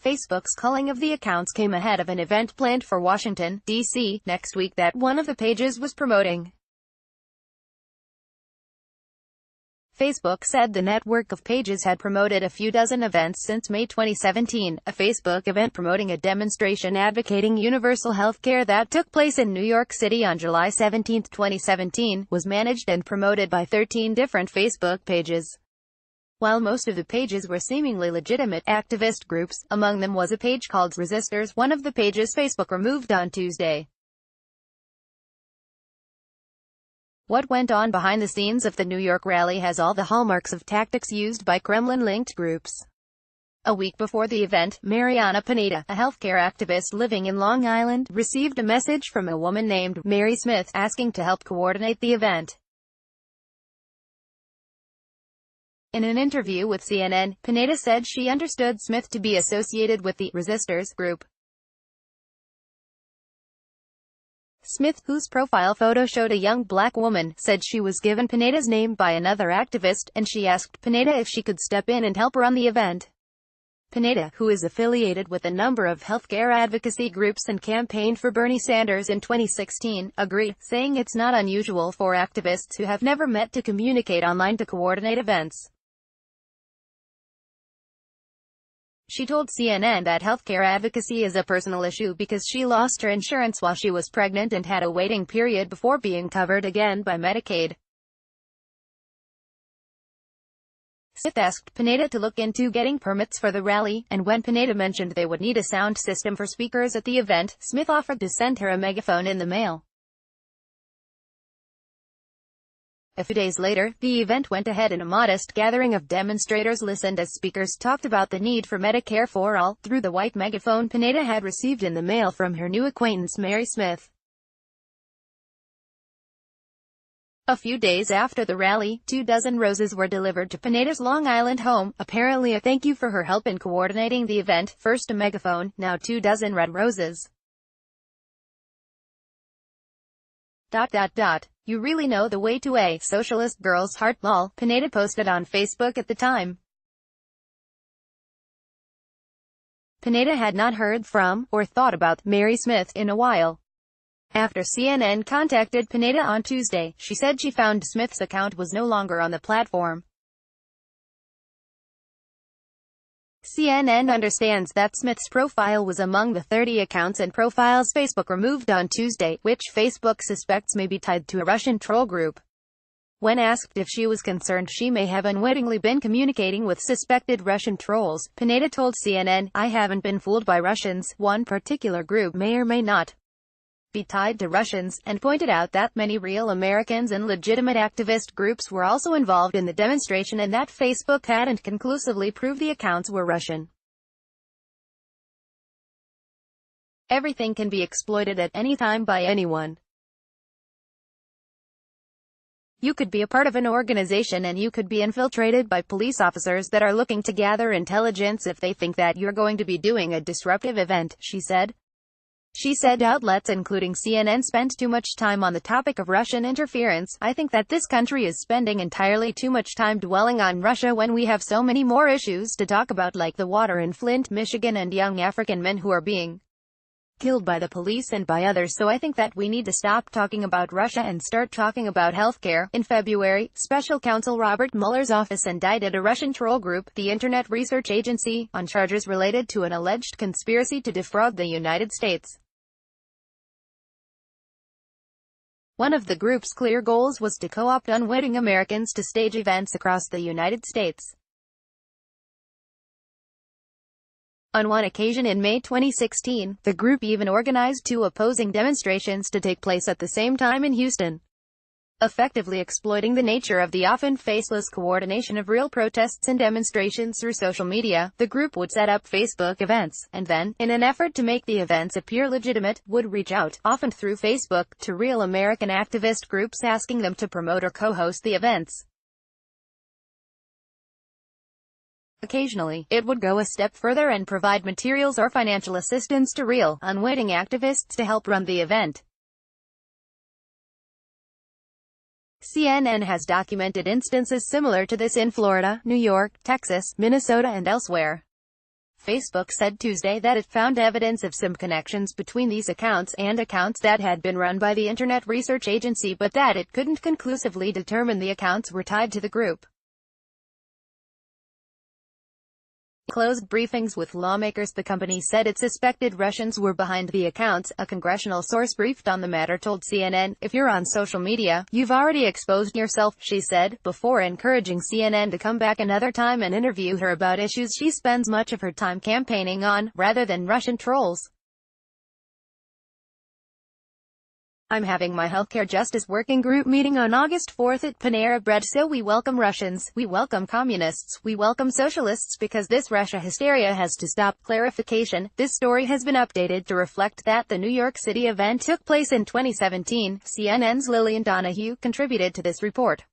Facebook's culling of the accounts came ahead of an event planned for Washington, D.C., next week that one of the pages was promoting. Facebook said the network of pages had promoted a few dozen events since May 2017. A Facebook event promoting a demonstration advocating universal health care that took place in New York City on July 17, 2017, was managed and promoted by 13 different Facebook pages. While most of the pages were seemingly legitimate activist groups, among them was a page called Resistors, one of the pages Facebook removed on Tuesday. What went on behind the scenes of the New York rally has all the hallmarks of tactics used by Kremlin-linked groups. A week before the event, Mariana Pineda, a healthcare activist living in Long Island, received a message from a woman named Mary Smith asking to help coordinate the event. In an interview with CNN, Pineda said she understood Smith to be associated with the Resistors group. Smith, whose profile photo showed a young black woman, said she was given Pineda's name by another activist, and she asked Pineda if she could step in and help run the event. Pineda, who is affiliated with a number of healthcare advocacy groups and campaigned for Bernie Sanders in 2016, agreed, saying it's not unusual for activists who have never met to communicate online to coordinate events. She told CNN that healthcare advocacy is a personal issue because she lost her insurance while she was pregnant and had a waiting period before being covered again by Medicaid. Smith asked Pineda to look into getting permits for the rally, and when Pineda mentioned they would need a sound system for speakers at the event, Smith offered to send her a megaphone in the mail. A few days later, the event went ahead and a modest gathering of demonstrators listened as speakers talked about the need for Medicare for all, through the white megaphone Pineda had received in the mail from her new acquaintance Mary Smith. A few days after the rally, 24 roses were delivered to Pineda's Long Island home, apparently a thank you for her help in coordinating the event, first a megaphone, now 24 red roses. You really know the way to a socialist girl's heart, lol, Pineda posted on Facebook at the time. Pineda had not heard from, or thought about, Mary Smith in a while. After CNN contacted Pineda on Tuesday, she said she found Smith's account was no longer on the platform. CNN understands that Smith's profile was among the 30 accounts and profiles Facebook removed on Tuesday, which Facebook suspects may be tied to a Russian troll group. When asked if she was concerned she may have unwittingly been communicating with suspected Russian trolls, Pineda told CNN, "I haven't been fooled by Russians. One particular group may or may not be tied to Russians," and pointed out that many real Americans and legitimate activist groups were also involved in the demonstration and that Facebook hadn't conclusively proved the accounts were Russian. Everything can be exploited at any time by anyone. You could be a part of an organization and you could be infiltrated by police officers that are looking to gather intelligence if they think that you're going to be doing a disruptive event, she said. She said outlets including CNN spent too much time on the topic of Russian interference. "I think that this country is spending entirely too much time dwelling on Russia when we have so many more issues to talk about, like the water in Flint, Michigan, and young African men who are being killed by the police and by others, so I think that we need to stop talking about Russia and start talking about healthcare." In February, Special Counsel Robert Mueller's office indicted a Russian troll group, the Internet Research Agency, on charges related to an alleged conspiracy to defraud the United States. One of the group's clear goals was to co-opt unwitting Americans to stage events across the United States. On one occasion in May 2016, the group even organized 2 opposing demonstrations to take place at the same time in Houston. Effectively exploiting the nature of the often faceless coordination of real protests and demonstrations through social media, the group would set up Facebook events, and then, in an effort to make the events appear legitimate, would reach out, often through Facebook, to real American activist groups asking them to promote or co-host the events. Occasionally, it would go a step further and provide materials or financial assistance to real, unwitting activists to help run the event. CNN has documented instances similar to this in Florida, New York, Texas, Minnesota and elsewhere. Facebook said Tuesday that it found evidence of some connections between these accounts and accounts that had been run by the Internet Research Agency, but that it couldn't conclusively determine the accounts were tied to the group. Closed briefings with lawmakers. The company said it suspected Russians were behind the accounts. A congressional source briefed on the matter told CNN, "If you're on social media, you've already exposed yourself," she said, before encouraging CNN to come back another time and interview her about issues she spends much of her time campaigning on, rather than Russian trolls. "I'm having my healthcare justice working group meeting on August 4th at Panera Bread, so we welcome Russians, we welcome communists, we welcome socialists, because this Russia hysteria has to stop." Clarification: this story has been updated to reflect that the New York City event took place in 2017. CNN's Lillian Donahue contributed to this report.